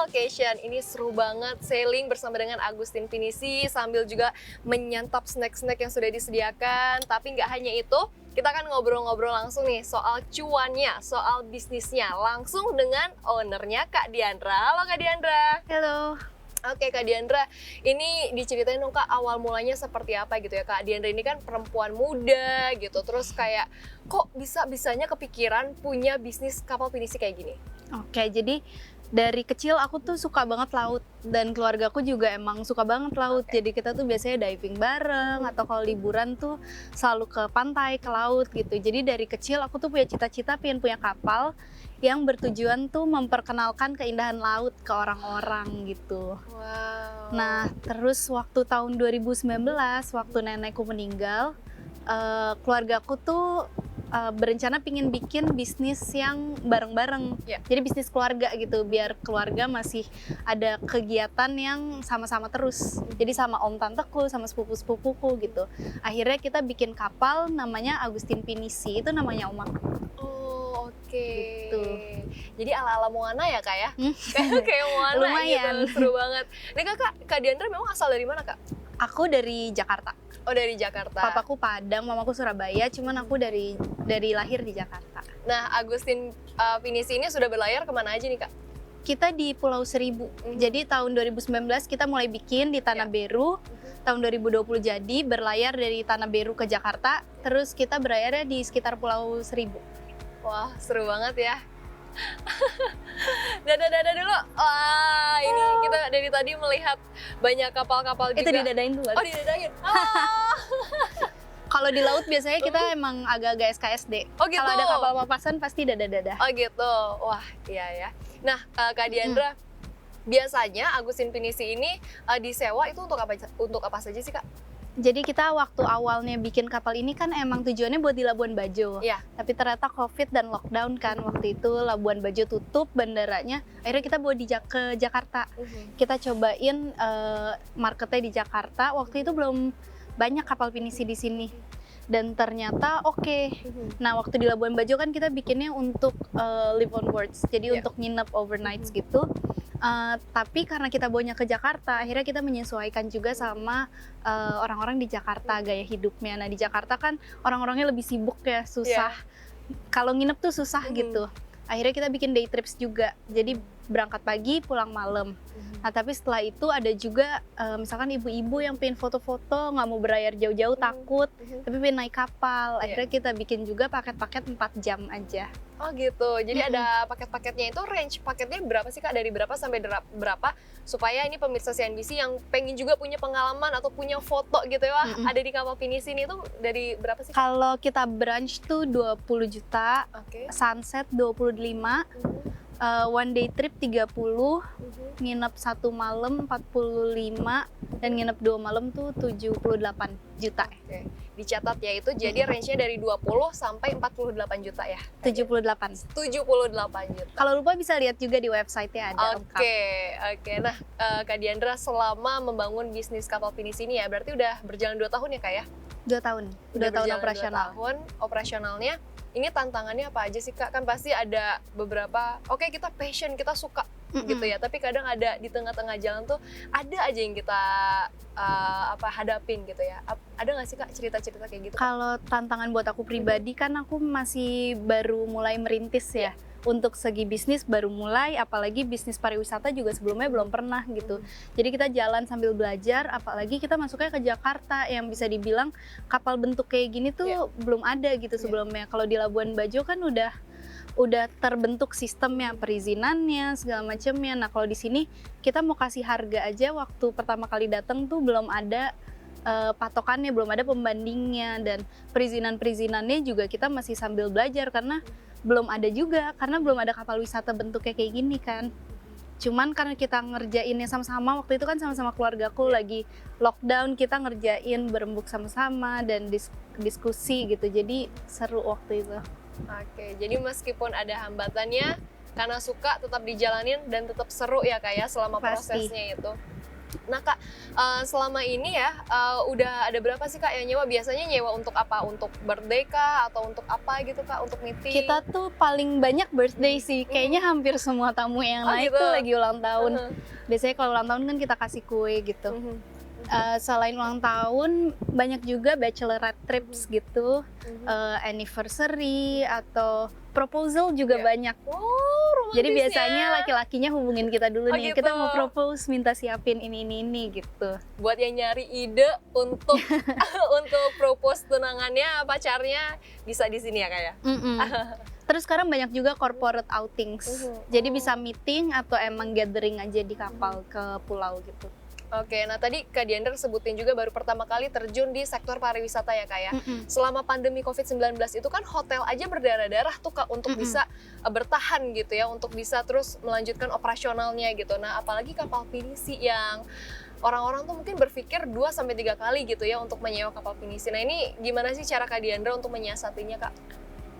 Location. Ini seru banget sailing bersama dengan Agustin Pinisi sambil juga menyantap snack-snack yang sudah disediakan. Tapi nggak hanya itu, kita akan ngobrol-ngobrol langsung nih soal cuannya, soal bisnisnya. Langsung dengan ownernya Kak Diandra. Halo Kak Diandra. Halo. Oke Kak Diandra, ini diceritain dong Kak awal mulanya seperti apa gitu ya. Kak Diandra ini kan perempuan muda gitu, terus kayak kok bisa-bisanya kepikiran punya bisnis kapal pinisi kayak gini? Oke, jadi dari kecil aku tuh suka banget laut dan keluargaku juga emang suka banget laut. Jadi kita tuh biasanya diving bareng atau kalau liburan tuh selalu ke pantai, ke laut gitu. Jadi dari kecil aku tuh punya cita-cita pengen punya kapal yang bertujuan tuh memperkenalkan keindahan laut ke orang-orang gitu. Wow. Nah, terus waktu tahun 2019 waktu nenekku meninggal, keluargaku tuh berencana pingin bikin bisnis yang bareng-bareng. Ya. Jadi bisnis keluarga gitu, biar keluarga masih ada kegiatan yang sama-sama terus. Jadi sama om tanteku, sama sepupu-sepupuku gitu. Akhirnya kita bikin kapal namanya Agustin Pinisi, itu namanya om aku. Oh, oke. Gitu. Jadi ala-ala Moana ya Kak ya? Hmm. Kayak Moana Lumayan. gitu, seru banget. Ini Kak Diandra memang asal dari mana Kak? Aku dari Jakarta. Oh dari Jakarta. Papaku Padang, mamaku Surabaya, cuman aku dari lahir di Jakarta. Nah Agustin Pinisi ini sudah berlayar kemana aja nih Kak? Kita di Pulau Seribu. Jadi tahun 2019 kita mulai bikin di Tanah Beru. Tahun 2020 jadi berlayar dari Tanah Beru ke Jakarta. Terus kita berlayarnya di sekitar Pulau Seribu. Wah seru banget ya. Dada dulu. Wah ini kita dari tadi melihat banyak kapal-kapal juga. Itu didadain dulu. Oh didadain. Ah. Kalau di laut biasanya kita emang agak-agak SKSD. Oh gitu. Kalau ada kapal papasan pasti dada-dada. Oh gitu. Wah iya ya. Nah Kak Diandra, biasanya Agustin Pinisi ini disewa itu untuk apa saja sih Kak? Jadi kita waktu awalnya bikin kapal ini kan emang tujuannya buat di Labuan Bajo. Iya. Tapi ternyata COVID dan lockdown kan waktu itu Labuan Bajo tutup bandaranya. Akhirnya kita bawa ke Jakarta. Kita cobain marketnya di Jakarta. Waktu itu belum banyak kapal pinisi di sini. Dan ternyata oke. Nah waktu di Labuan Bajo kan kita bikinnya untuk live on boards. Jadi untuk nginep overnight gitu. Tapi karena kita bawanya ke Jakarta, akhirnya kita menyesuaikan juga sama orang-orang di Jakarta, gaya hidupnya. Nah di Jakarta kan orang-orangnya lebih sibuk ya, susah. Kalau nginep tuh susah gitu. Akhirnya kita bikin day trips juga. Jadi berangkat pagi, pulang malam. Nah tapi setelah itu ada juga misalkan ibu-ibu yang pengen foto-foto, nggak mau berlayar jauh-jauh, takut, tapi pengen naik kapal. Akhirnya kita bikin juga paket-paket 4 jam aja. Oh gitu, jadi ada paket-paketnya itu, range paketnya berapa sih Kak? Dari berapa sampai berapa? Supaya ini pemirsa CNBC yang pengen juga punya pengalaman atau punya foto gitu ya, ada di kapal pinisi ini tuh dari berapa sih Kak? Kalau kita brunch tuh 20 juta, sunset 25, one day trip 30, nginep 1 malam 45, dan nginep 2 malam tuh 78 juta. Oke. Dicatat ya itu, jadi range-nya dari 20 sampai 48 juta ya? 78. 78 juta. Kalau lupa bisa lihat juga di website-nya ada lengkap. Oke. Nah, Kak Diandra selama membangun bisnis kapal pinisi ini ya, berarti udah berjalan 2 tahun ya Kak ya? 2 tahun. 2 tahun berjalan operasional. 2 tahun operasionalnya. Ini tantangannya apa aja sih Kak? Kan pasti ada beberapa, oke kita passion, kita suka gitu ya. Tapi kadang ada di tengah-tengah jalan tuh ada aja yang kita hadapin gitu ya. Ada nggak sih Kak cerita-cerita kayak gitu? Kalau tantangan buat aku pribadi kan aku masih baru mulai merintis ya. Untuk segi bisnis baru mulai, apalagi bisnis pariwisata juga sebelumnya belum pernah gitu. Jadi kita jalan sambil belajar, apalagi kita masuknya ke Jakarta yang bisa dibilang kapal bentuk kayak gini tuh belum ada gitu sebelumnya. Kalau di Labuan Bajo kan udah terbentuk sistemnya, perizinannya, segala macamnya. Nah kalau di sini kita mau kasih harga aja waktu pertama kali datang tuh belum ada patokannya, belum ada pembandingnya, dan perizinannya juga kita masih sambil belajar karena belum ada juga, karena belum ada kapal wisata bentuknya kayak gini kan. Cuman karena kita ngerjainnya sama-sama, waktu itu kan sama-sama keluargaku lagi lockdown, kita ngerjain berembuk sama-sama dan diskusi gitu, jadi seru waktu itu. Oke, jadi meskipun ada hambatannya, karena suka tetap dijalanin dan tetap seru ya Kak ya selama prosesnya itu. Nah Kak, selama ini ya udah ada berapa sih Kak yang nyewa? Biasanya nyewa untuk apa? Untuk birthday kah? Atau untuk apa gitu Kak? Untuk meeting? Kita tuh paling banyak birthday sih, kayaknya hampir semua tamu yang Oh, naik gitu. tuh lagi ulang tahun. Mhm. Biasanya kalau ulang tahun kan kita kasih kue gitu. Mhm. Selain ulang tahun, banyak juga bachelorette trips gitu, Mhm. anniversary atau proposal juga Iya. banyak. Oh, romantis Jadi biasanya ya. laki-lakinya hubungin kita dulu Oh, nih, gitu. kita mau propose, minta siapin ini gitu. Buat yang nyari ide untuk untuk propose tunangannya, pacarnya, bisa di sini ya Kak ya? Mm-mm. Terus sekarang banyak juga corporate outings, jadi bisa meeting atau emang gathering aja di kapal ke pulau gitu. Oke, nah tadi Kak Diandra sebutin juga baru pertama kali terjun di sektor pariwisata ya Kak ya. Mm-mm. Selama pandemi COVID-19 itu kan hotel aja berdarah-darah tuh Kak untuk Mm-mm. bisa bertahan gitu ya, untuk bisa terus melanjutkan operasionalnya gitu. Nah apalagi kapal pinisi yang orang-orang tuh mungkin berpikir 2-3 kali gitu ya untuk menyewa kapal pinisi. Nah ini gimana sih cara Kak Diandra untuk menyiasatinya Kak?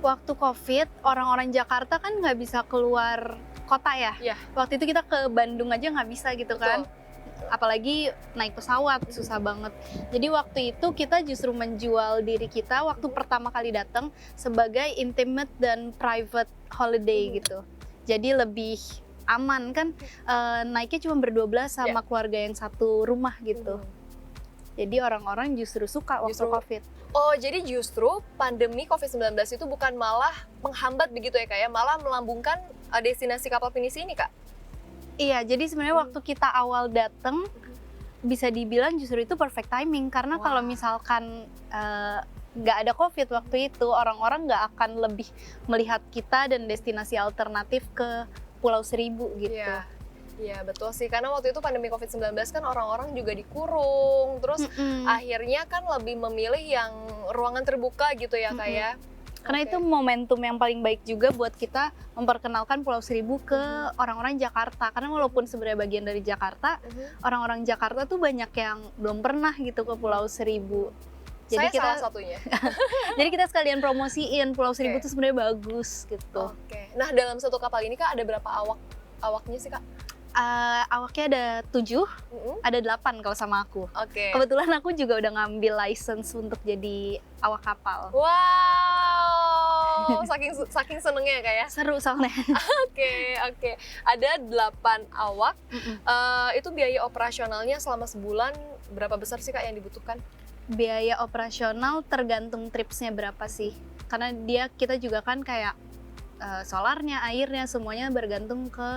Waktu COVID, orang-orang Jakarta kan nggak bisa keluar kota ya. Iya. Waktu itu kita ke Bandung aja nggak bisa gitu kan. Betul. Apalagi naik pesawat, susah banget. Jadi waktu itu kita justru menjual diri kita waktu pertama kali datang sebagai intimate dan private holiday gitu. Jadi lebih aman kan, naiknya cuma berdua sama keluarga yang satu rumah gitu. Jadi orang-orang justru suka waktu Justru- COVID. Oh, jadi justru pandemi COVID-19 itu bukan malah menghambat begitu ya Kak ya, malah melambungkan destinasi kapal pinisi ini Kak? Iya, jadi sebenarnya waktu kita awal datang bisa dibilang justru itu perfect timing karena Wah. kalau misalkan nggak ada COVID waktu itu, orang-orang nggak akan lebih melihat kita dan destinasi alternatif ke Pulau Seribu gitu. Iya. Iya betul sih, karena waktu itu pandemi COVID-19 kan orang-orang juga dikurung, terus Mm-mm. akhirnya kan lebih memilih yang ruangan terbuka gitu ya Kak ya. Karena Oke. itu momentum yang paling baik juga buat kita memperkenalkan Pulau Seribu ke orang-orang Jakarta. Karena walaupun sebenarnya bagian dari Jakarta, orang-orang Jakarta tuh banyak yang belum pernah gitu ke Pulau Seribu. Saya Jadi kita salah satunya. jadi kita sekalian promosiin Pulau Seribu Oke. tuh sebenarnya bagus gitu. Oke. Nah dalam satu kapal ini Kak ada berapa awaknya sih Kak? Awaknya ada 7, Mm-mm. ada 8 kalau sama aku. Oke. Kebetulan aku juga udah ngambil license untuk jadi awak kapal. Wow, saking senengnya ya Kak ya. Seru soalnya. Oke. Ada 8 awak. Mm-mm. Itu biaya operasionalnya selama sebulan berapa besar sih Kak yang dibutuhkan? Biaya operasional tergantung tripsnya berapa sih. Karena kita juga kan kayak solarnya, airnya, semuanya bergantung ke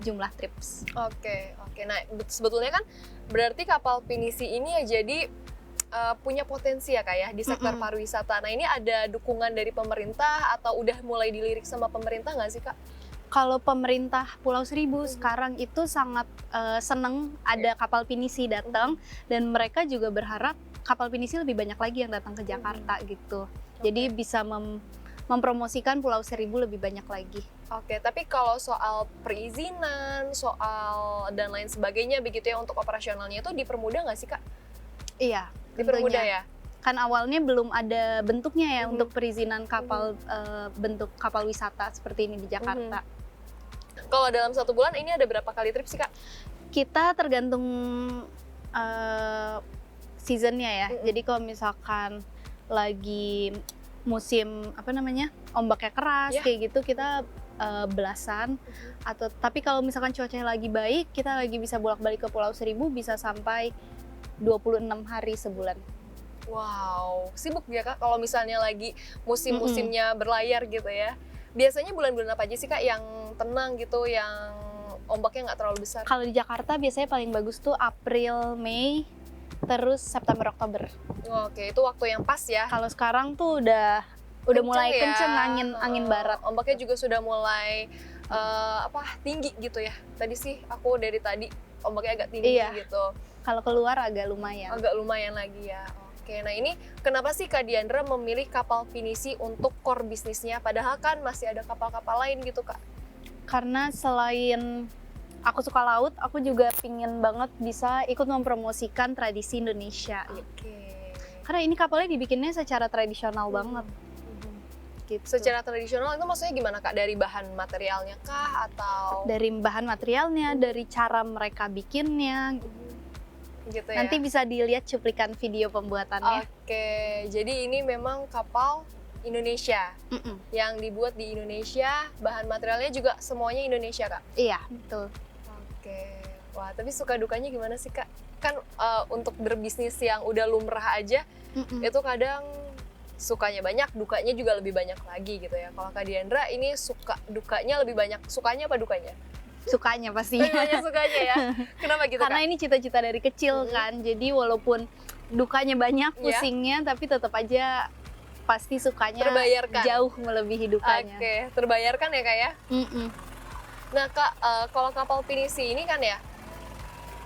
jumlah trips. Oke. Nah, sebetulnya kan berarti kapal pinisi ini ya jadi punya potensi ya Kak ya di sektor Mm-mm. pariwisata. Nah, ini ada dukungan dari pemerintah atau udah mulai dilirik sama pemerintah nggak sih Kak? Kalau pemerintah Pulau Seribu sekarang itu sangat seneng ada kapal pinisi datang dan mereka juga berharap kapal pinisi lebih banyak lagi yang datang ke Jakarta gitu. Jadi bisa mempromosikan Pulau Seribu lebih banyak lagi. Oke, tapi kalau soal perizinan, soal dan lain sebagainya begitu ya untuk operasionalnya itu dipermudah nggak sih Kak? Iya, Dipermudah tentunya. ya? Kan awalnya belum ada bentuknya ya Mhm. untuk perizinan kapal bentuk kapal wisata seperti ini di Jakarta. Kalau dalam 1 bulan ini ada berapa kali trip sih Kak? Kita tergantung seasonnya ya. Mhm. Jadi kalau misalkan lagi musim ombaknya keras Ya. kayak gitu kita belasan atau tapi kalau misalkan cuacanya lagi baik kita lagi bisa bolak-balik ke Pulau Seribu bisa sampai 26 hari sebulan. Wow, sibuk ya Kak kalau misalnya lagi musim-musimnya berlayar gitu ya. Biasanya bulan-bulan apa aja sih Kak yang tenang gitu, yang ombaknya nggak terlalu besar? Kalau di Jakarta biasanya paling bagus tuh April, Mei, terus September, Oktober. Oke, itu waktu yang pas ya. Kalau sekarang tuh udah mulai ya. kenceng angin barat. Ombaknya juga sudah mulai tinggi gitu ya. Tadi sih aku dari tadi ombaknya agak tinggi Iya. gitu. Kalau keluar agak lumayan. Agak lumayan lagi ya. Oke, nah ini kenapa sih Kak Diandra memilih kapal pinisi untuk core bisnisnya? Padahal kan masih ada kapal-kapal lain gitu Kak. Karena selain aku suka laut, aku juga pingin banget bisa ikut mempromosikan tradisi Indonesia. Oke. Karena ini kapalnya dibikinnya secara tradisional banget. Gitu. Secara tradisional itu maksudnya gimana Kak? Dari bahan materialnya kah atau? Dari bahan materialnya, dari cara mereka bikinnya. gitu ya. Nanti bisa dilihat cuplikan video pembuatannya. Oke, jadi ini memang kapal Indonesia yang dibuat di Indonesia, bahan materialnya juga semuanya Indonesia Kak? Iya, betul. Oke, wah tapi suka dukanya gimana sih Kak? Kan untuk berbisnis yang udah lumrah aja, itu kadang sukanya banyak, dukanya juga lebih banyak lagi gitu ya. Kalau Kak Diandra ini suka dukanya lebih banyak, sukanya apa dukanya? Sukanya pastinya. Lebih banyak sukanya ya. Kenapa gitu Karena Kak? ini cita-cita dari kecil kan, jadi walaupun dukanya banyak, Iya. pusingnya, tapi tetap aja pasti sukanya Terbayarkan. jauh melebihi dukanya. Oke, terbayarkan ya Kak ya? Nah Kak, kalau kapal pinisi ini kan ya,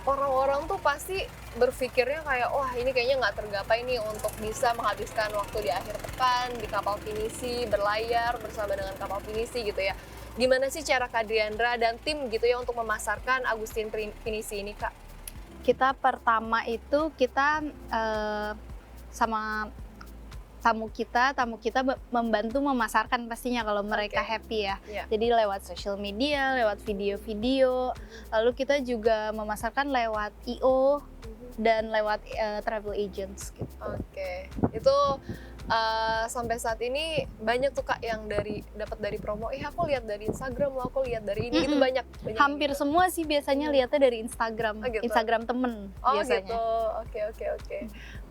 orang-orang tuh pasti berpikirnya kayak, wah ini kayaknya nggak tergapai nih untuk bisa menghabiskan waktu di akhir pekan di kapal pinisi, berlayar bersama dengan kapal pinisi gitu ya. Gimana sih cara Kak Diandra dan tim gitu ya untuk memasarkan Agustin Pinisi ini Kak? Kita pertama itu kita sama tamu kita membantu memasarkan pastinya kalau mereka happy ya. Iya. Jadi lewat social media, lewat video-video, lalu kita juga memasarkan lewat IO dan lewat travel agents gitu. Oke, itu sampai saat ini banyak tuh Kak yang dapat dari promo. Aku lihat dari Instagram, aku lihat dari ini, itu banyak Hampir gitu. semua sih biasanya lihatnya dari Instagram, Oh, gitu. Instagram temen Oh biasanya. gitu, oke.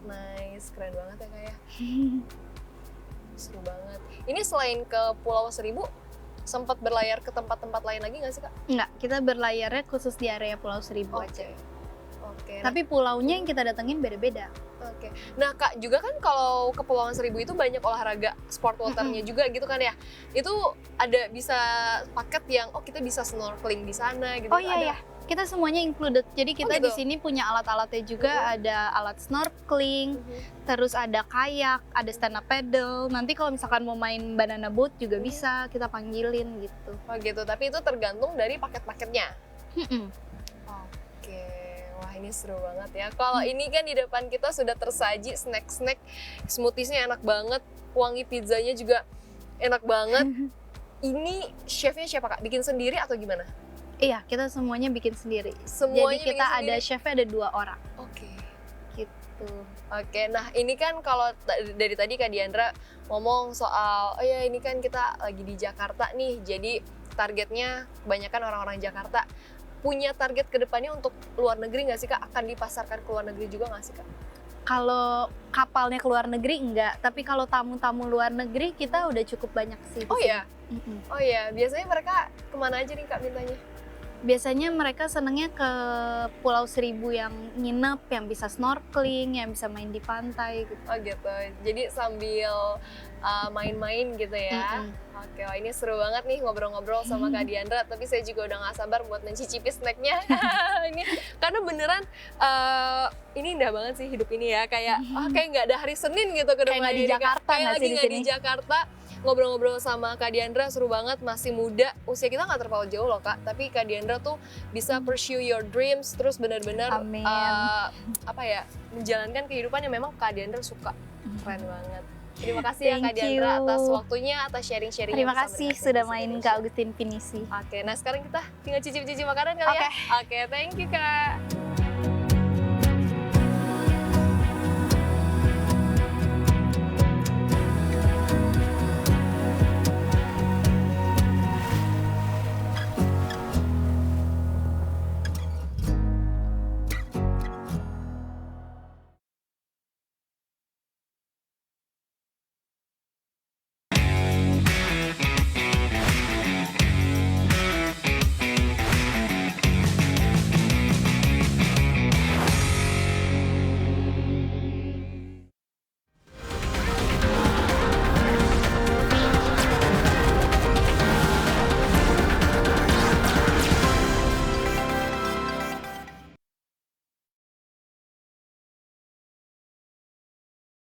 Nice, keren banget ya Kak ya. Seru banget. Ini selain ke Pulau Seribu, sempat berlayar ke tempat-tempat lain lagi nggak sih Kak? Enggak, kita berlayarnya khusus di area Pulau Seribu aja. Oke. Tapi pulaunya yang kita datengin beda-beda. Oke. Nah Kak, juga kan kalau Kepulauan Seribu itu banyak olahraga sport waternya juga gitu kan ya. Itu ada bisa paket yang kita bisa snorkeling di sana gitu. Oh iya ya, kita semuanya included. Jadi kita gitu? di sini punya alat-alatnya juga, ada alat snorkeling, terus ada kayak, ada stand up paddle. Nanti kalau misalkan mau main banana boat juga bisa kita panggilin gitu. Oh gitu, tapi itu tergantung dari paket-paketnya. Oke, wah ini seru banget ya. Kalau ini kan di depan kita sudah tersaji snack-snack, smoothiesnya enak banget, wangi pizzanya juga enak banget. Ini chefnya siapa Kak? Bikin sendiri atau gimana? Iya, kita semuanya bikin sendiri. Semuanya Jadi kita bikin ada sendiri? chefnya ada 2 orang Oke. gitu. Oke, nah ini kan kalau dari tadi Kak Diandra ngomong soal, oh ya ini kan kita lagi di Jakarta nih, jadi targetnya kebanyakan orang-orang Jakarta. Punya target ke depannya untuk luar negeri nggak sih Kak? Akan dipasarkan ke luar negeri juga nggak sih Kak? Kalau kapalnya ke luar negeri enggak, tapi kalau tamu-tamu luar negeri kita udah cukup banyak sih. Oh ya? Mm-mm. Oh iya, biasanya mereka kemana aja nih Kak mintanya? Biasanya mereka senengnya ke Pulau Seribu yang nginep, yang bisa snorkeling, yang bisa main di pantai gitu. Oh gitu, jadi sambil main-main gitu ya. Oke, wah ini seru banget nih ngobrol-ngobrol sama Kak Diandra, tapi saya juga udah gak sabar buat mencicipi snacknya. Ini karena beneran ini indah banget sih hidup ini ya, kayak kayak nggak ada hari Senin gitu ke Kayak depan nggak di ini, Kak. Jakarta Kayak nggak lagi sih di nggak di sini? Jakarta. Ngobrol-ngobrol sama Kak Diandra seru banget, masih muda, usia kita nggak terpaut jauh loh Kak, tapi Kak Diandra tuh bisa pursue your dreams, terus benar-benar Amin. apa ya, menjalankan kehidupan yang memang Kak Diandra suka. Keren banget. Terima kasih ya Kak Thank Diandra you. atas waktunya, atas sharing-sharingnya. Terima bersama kasih dengan sudah Pinisi main ke Indonesia. Agustin Pinisi. Oke, nah sekarang kita tinggal cicip-cicip makanan kali ya. Oke, thank you Kak.